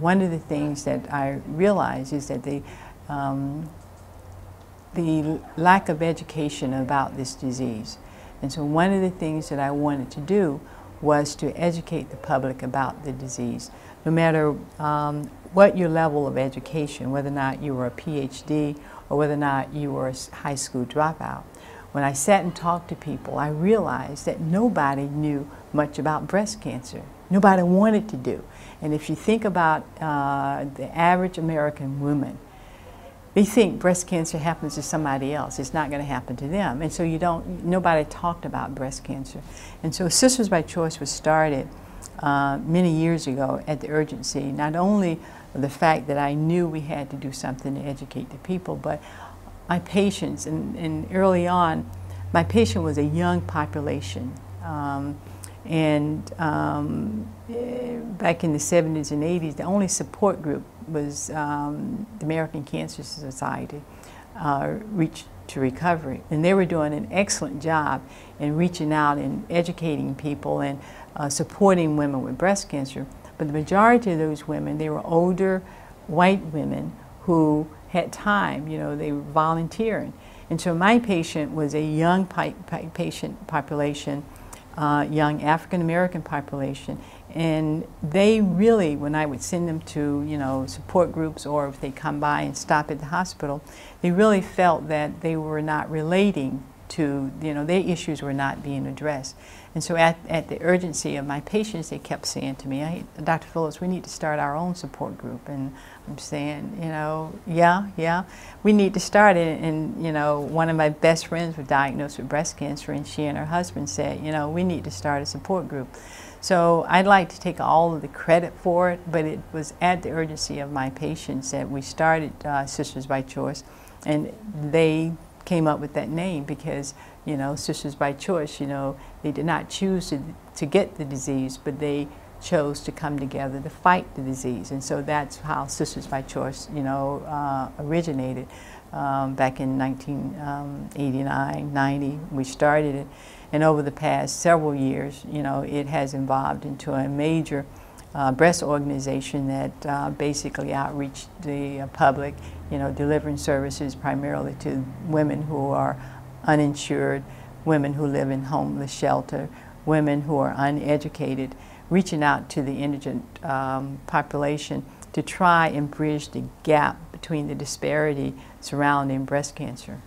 one of the things that I realized is that the lack of education about this disease. And so one of the things that I wanted to do was to educate the public about the disease. No matter what your level of education, whether or not you were a PhD or whether or not you were a high school dropout, when I sat and talked to people, I realized that nobody knew much about breast cancer. Nobody wanted to do. And if you think about the average American woman, they think breast cancer happens to somebody else. It's not going to happen to them. And so nobody talked about breast cancer. And so Sisters by Choice was started many years ago at the urgency, not only of the fact that I knew we had to do something to educate the people, but my patients, and early on, my patient was a young population. Back in the 70s and 80s, the only support group was the American Cancer Society, Reach to Recovery. And they were doing an excellent job in reaching out and educating people and supporting women with breast cancer. But the majority of those women, they were older white women who had time, you know, they were volunteering. And so my patient was a young patient population, young African-American population, and they really, when I would send them to, you know, support groups, or if they come by and stop at the hospital, they really felt that they were not relating to, you know, their issues were not being addressed. And so at the urgency of my patients, they kept saying to me, hey, Dr. Phillips, we need to start our own support group. And I'm saying, you know, yeah, we need to start it. And, you know, one of my best friends was diagnosed with breast cancer, and she and her husband said, you know, we need to start a support group. So I'd like to take all of the credit for it, but it was at the urgency of my patients that we started Sisters by Choice, and they came up with that name because, you know, Sisters by Choice, you know, they did not choose to get the disease, but they chose to come together to fight the disease. And so that's how Sisters by Choice, you know, originated back in 1989, 90. We started it. And over the past several years, you know, it has evolved into a major breast organization that basically outreach the public, you know, delivering services primarily to women who are uninsured, women who live in homeless shelter, women who are uneducated, reaching out to the indigent population to try and bridge the gap between the disparity surrounding breast cancer.